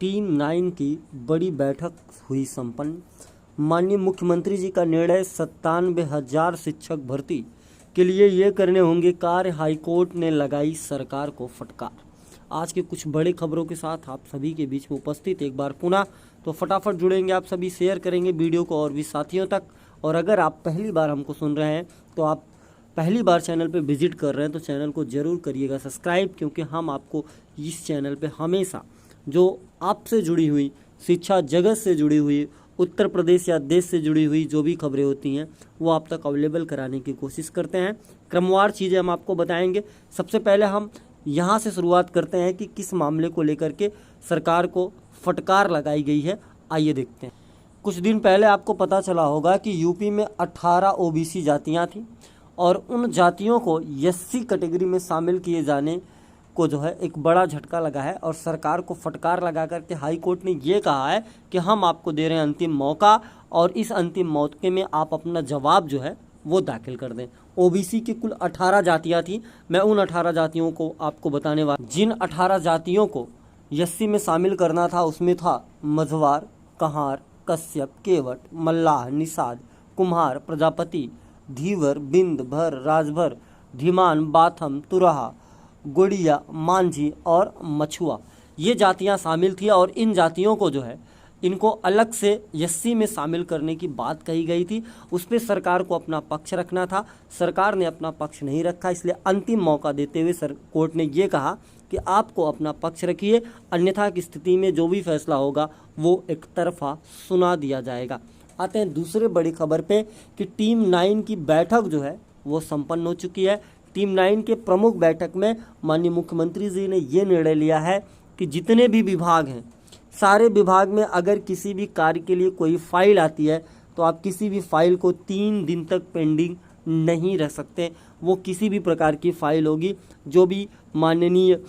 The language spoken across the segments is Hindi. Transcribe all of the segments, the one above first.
टीम 9 की बड़ी बैठक हुई संपन्न। माननीय मुख्यमंत्री जी का निर्णय 97,000 शिक्षक भर्ती के लिए ये करने होंगे कार्य। हाईकोर्ट ने लगाई सरकार को फटकार। आज के कुछ बड़ी खबरों के साथ आप सभी के बीच में उपस्थित एक बार पुनः, तो फटाफट जुड़ेंगे आप सभी, शेयर करेंगे वीडियो को और भी साथियों तक। और अगर आप पहली बार हमको सुन रहे हैं, तो आप पहली बार चैनल पे विजिट कर रहे हैं, तो चैनल को ज़रूर करिएगा सब्सक्राइब, क्योंकि हम आपको इस चैनल पे हमेशा जो आपसे जुड़ी हुई, शिक्षा जगत से जुड़ी हुई, उत्तर प्रदेश या देश से जुड़ी हुई जो भी खबरें होती हैं वो आप तक अवेलेबल कराने की कोशिश करते हैं। क्रमवार चीज़ें हम आपको बताएंगे। सबसे पहले हम यहाँ से शुरुआत करते हैं कि किस मामले को लेकर के सरकार को फटकार लगाई गई है। आइए देखते हैं। कुछ दिन पहले आपको पता चला होगा कि यूपी में 18 ओबीसी जातियाँ थीं और उन जातियों को एससी कैटेगरी में शामिल किए जाने को जो है एक बड़ा झटका लगा है और सरकार को फटकार लगा करके हाई कोर्ट ने ये कहा है कि हम आपको दे रहे हैं अंतिम मौका और इस अंतिम मौके में आप अपना जवाब जो है वो दाखिल कर दें। ओबीसी की कुल 18 जातियाँ थी। मैं उन 18 जातियों को आपको बताने वाला। जिन 18 जातियों को एससी में शामिल करना था उसमें था मझवार, कहार, कश्यप, केवट, मल्लाह, निषाद, कुम्हार, प्रजापति, धीवर, बिंद, भर, राजभर, धीमान, बाथम, तुरहा, गोड़िया, मांझी और मछुआ, ये जातियां शामिल थी। और इन जातियों को जो है इनको अलग से एससी में शामिल करने की बात कही गई थी। उस पर सरकार को अपना पक्ष रखना था। सरकार ने अपना पक्ष नहीं रखा, इसलिए अंतिम मौका देते हुए कोर्ट ने ये कहा कि आपको अपना पक्ष रखिए, अन्यथा की स्थिति में जो भी फैसला होगा वो एक तरफा सुना दिया जाएगा। आते हैं दूसरे बड़ी खबर पे कि टीम 9 की बैठक जो है वो संपन्न हो चुकी है। टीम 9 के प्रमुख बैठक में माननीय मुख्यमंत्री जी ने ये निर्णय लिया है कि जितने भी विभाग हैं, सारे विभाग में अगर किसी भी कार्य के लिए कोई फाइल आती है तो आप किसी भी फाइल को 3 दिन तक पेंडिंग नहीं रख सकते। वो किसी भी प्रकार की फाइल होगी, जो भी माननीय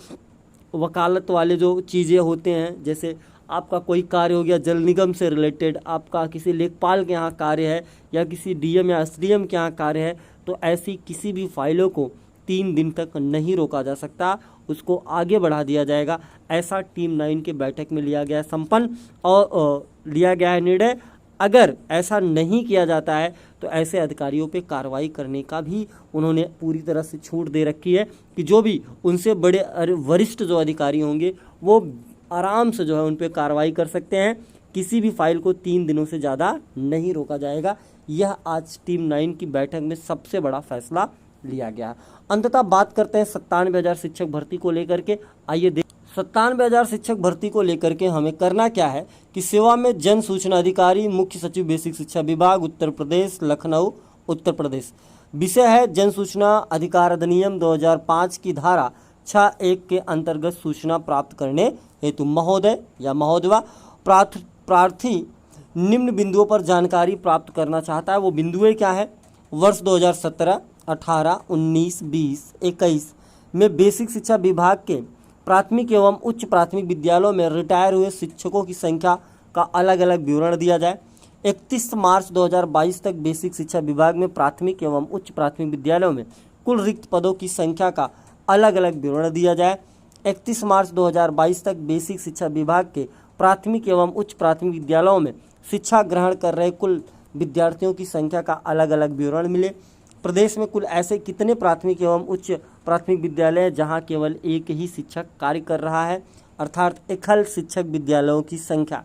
वकालत वाले जो चीज़ें होते हैं, जैसे आपका कोई कार्य हो गया जल निगम से रिलेटेड, आपका किसी लेखपाल के यहाँ कार्य है या किसी डीएम या एसडीएम के यहाँ कार्य है, तो ऐसी किसी भी फाइलों को 3 दिन तक नहीं रोका जा सकता, उसको आगे बढ़ा दिया जाएगा। ऐसा टीम 9 के बैठक में लिया गया संपन्न और लिया गया है निर्णय। अगर ऐसा नहीं किया जाता है तो ऐसे अधिकारियों पे कार्रवाई करने का भी उन्होंने पूरी तरह से छूट दे रखी है कि जो भी उनसे बड़े वरिष्ठ जो अधिकारी होंगे वो आराम से जो है उन पर कार्रवाई कर सकते हैं। किसी भी फाइल को 3 दिनों से ज़्यादा नहीं रोका जाएगा। यह आज टीम 9 की बैठक में सबसे बड़ा फैसला लिया गया। अंततः बात करते हैं 97,000 शिक्षक भर्ती को लेकर के। आइए 97,000 शिक्षक भर्ती को लेकर के हमें करना क्या है कि सेवा में जन सूचना अधिकारी, मुख्य सचिव बेसिक शिक्षा विभाग, उत्तर प्रदेश, लखनऊ, उत्तर प्रदेश। विषय है जन सूचना अधिकार अधिनियम 2005 की धारा 6(1) के अंतर्गत सूचना प्राप्त करने हेतु महोदय या महोदया प्रार्थी निम्न बिंदुओं पर जानकारी प्राप्त करना चाहता है। वो बिंदुएं क्या है? वर्ष 2017, 18, 19, 20, 21 में बेसिक शिक्षा विभाग के प्राथमिक एवं उच्च प्राथमिक विद्यालयों में रिटायर हुए शिक्षकों की संख्या का अलग अलग विवरण दिया जाए। 31 मार्च 2022 तक बेसिक शिक्षा विभाग में प्राथमिक एवं उच्च प्राथमिक विद्यालयों में कुल रिक्त पदों की संख्या का अलग अलग विवरण दिया जाए। 31 मार्च 2022 तक बेसिक शिक्षा विभाग के प्राथमिक एवं उच्च प्राथमिक विद्यालयों में शिक्षा ग्रहण कर रहे कुल विद्यार्थियों की संख्या का अलग अलग विवरण मिले। प्रदेश में कुल ऐसे कितने प्राथमिक एवं उच्च प्राथमिक विद्यालय हैं जहां केवल एक ही शिक्षक कार्य कर रहा है, अर्थात एकल शिक्षक विद्यालयों की संख्या।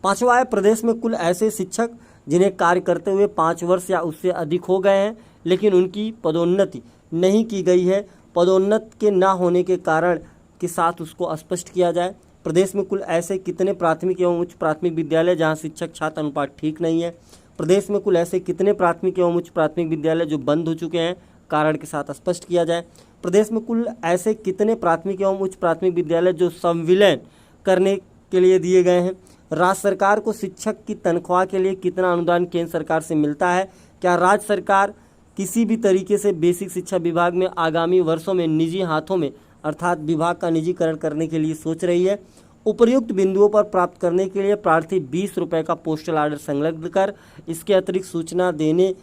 5वां है प्रदेश में कुल ऐसे शिक्षक जिन्हें कार्य करते हुए 5 वर्ष या उससे अधिक हो गए हैं लेकिन उनकी पदोन्नति नहीं की गई है। पदोन्नत के न होने के कारण के साथ उसको स्पष्ट किया जाए। प्रदेश में कुल ऐसे कितने प्राथमिक एवं उच्च प्राथमिक विद्यालय जहां शिक्षक छात्र अनुपात ठीक नहीं है। प्रदेश में कुल ऐसे कितने प्राथमिक एवं उच्च प्राथमिक विद्यालय जो बंद हो चुके हैं, कारण के साथ स्पष्ट किया जाए। प्रदेश में कुल ऐसे कितने प्राथमिक एवं उच्च प्राथमिक विद्यालय जो संविलियन करने के लिए दिए गए हैं। राज्य सरकार को शिक्षक की तनख्वाह के लिए कितना अनुदान केंद्र सरकार से मिलता है। क्या राज्य सरकार किसी भी तरीके से बेसिक शिक्षा विभाग में आगामी वर्षों में निजी हाथों में अर्थात विभाग का निजीकरण करने के लिए सोच रही है। उपर्युक्त बिंदुओं पर प्राप्त करने के लिए प्रार्थी 20 रुपये का पोस्टल आर्डर संलग्न कर इसके अतिरिक्त सूचना देने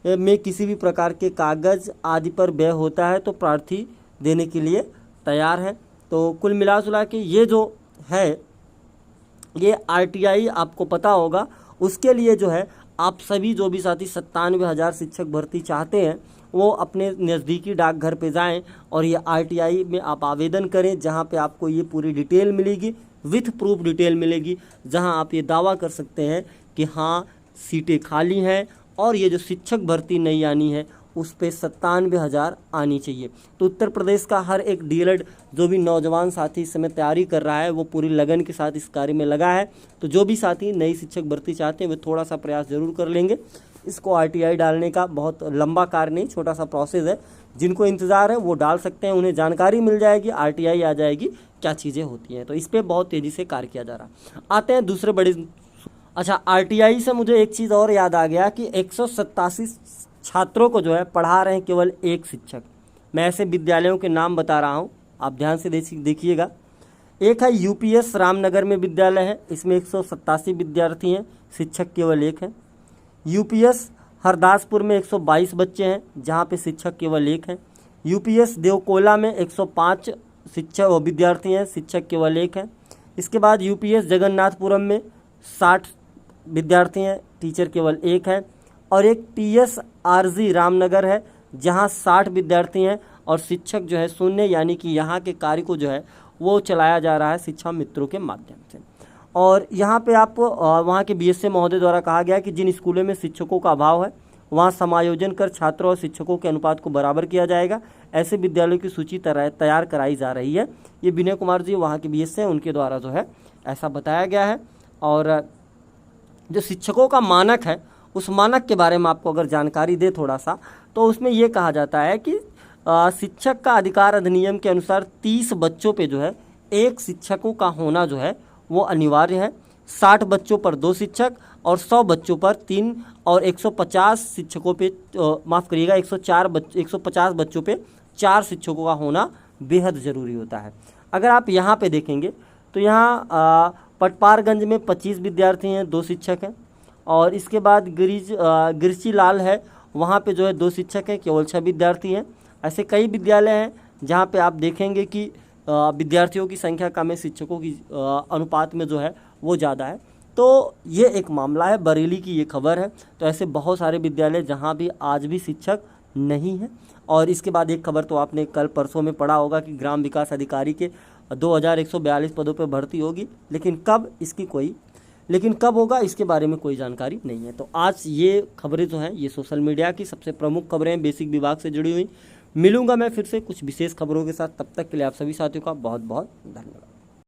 में किसी भी प्रकार के कागज आदि पर व्यय होता है तो प्रार्थी देने के लिए तैयार है। तो कुल मिला जुला के ये जो है ये RTI आपको पता होगा, उसके लिए जो है आप सभी जो भी साथी 97,000 शिक्षक भर्ती चाहते हैं वो अपने नज़दीकी डाकघर पे जाएं और ये RTI में आप आवेदन करें, जहां पे आपको ये पूरी डिटेल मिलेगी, विथ प्रूफ डिटेल मिलेगी, जहां आप ये दावा कर सकते हैं कि हाँ सीटें खाली हैं और ये जो शिक्षक भर्ती नई आनी है उस पे 97,000 आनी चाहिए। तो उत्तर प्रदेश का हर एक DLED जो भी नौजवान साथी इस समय तैयारी कर रहा है वो पूरी लगन के साथ इस कार्य में लगा है। तो जो भी साथी नई शिक्षक भर्ती चाहते हैं वे थोड़ा सा प्रयास जरूर कर लेंगे। इसको RTI डालने का बहुत लंबा कार्य नहीं, छोटा सा प्रोसेस है। जिनको इंतज़ार है वो डाल सकते हैं, उन्हें जानकारी मिल जाएगी, RTI आ जाएगी, क्या चीज़ें होती हैं। तो इस पर बहुत तेज़ी से कार्य किया जा रहा है। आते हैं दूसरे बड़े, अच्छा RTI से मुझे एक चीज़ और याद आ गया कि 187 छात्रों को जो है पढ़ा रहे हैं केवल एक शिक्षक। मैं ऐसे विद्यालयों के नाम बता रहा हूँ, आप ध्यान से देखिएगा। एक है UPS रामनगर में विद्यालय है, इसमें 187 विद्यार्थी हैं, शिक्षक केवल एक है। UPS हरदासपुर में 122 बच्चे हैं, जहाँ पे शिक्षक केवल एक है। UPS देवकोला में 105 शिक्षक विद्यार्थी हैं, शिक्षक केवल एक है। इसके बाद UPS जगन्नाथपुरम में 60 विद्यार्थी हैं, टीचर केवल एक है। और एक TSRG रामनगर है, जहां 60 विद्यार्थी हैं और शिक्षक जो है शून्य, यानी कि यहाँ के कार्य को जो है वो चलाया जा रहा है शिक्षा मित्रों के माध्यम से। और यहाँ पे आप वहाँ के BSA महोदय द्वारा कहा गया कि जिन स्कूलों में शिक्षकों का अभाव है वहाँ समायोजन कर छात्रों और शिक्षकों के अनुपात को बराबर किया जाएगा। ऐसे विद्यालयों की सूची तैयार कराई जा रही है। ये विनय कुमार जी वहाँ के BSA हैं, उनके द्वारा जो है ऐसा बताया गया है। और जो शिक्षकों का मानक है उस मानक के बारे में आपको अगर जानकारी दे थोड़ा सा, तो उसमें ये कहा जाता है कि शिक्षक का अधिकार अधिनियम के अनुसार 30 बच्चों पे जो है एक शिक्षकों का होना जो है वो अनिवार्य है। 60 बच्चों पर 2 शिक्षक और 100 बच्चों पर 3 और 150 शिक्षकों पे माफ़ करिएगा 150 बच्चों पे 4 शिक्षकों का होना बेहद ज़रूरी होता है। अगर आप यहाँ पे देखेंगे तो यहाँ पटपारगंज में 25 विद्यार्थी हैं, 2 शिक्षक हैं। और इसके बाद गिरची लाल है, वहाँ पे जो है 2 शिक्षक हैं, केवल 6 विद्यार्थी हैं। ऐसे कई विद्यालय हैं जहाँ पे आप देखेंगे कि विद्यार्थियों की संख्या कम है, शिक्षकों की अनुपात में जो है वो ज़्यादा है। तो ये एक मामला है, बरेली की ये खबर है। तो ऐसे बहुत सारे विद्यालय जहाँ भी आज भी शिक्षक नहीं है। और इसके बाद एक खबर तो आपने कल परसों में पढ़ा होगा कि ग्राम विकास अधिकारी के 2142 पदों पर भर्ती होगी, लेकिन कब होगा इसके बारे में कोई जानकारी नहीं है। तो आज ये खबरें जो हैं ये सोशल मीडिया की सबसे प्रमुख खबरें हैं, बेसिक विभाग से जुड़ी हुई। मिलूंगा मैं फिर से कुछ विशेष खबरों के साथ, तब तक के लिए आप सभी साथियों का बहुत बहुत धन्यवाद।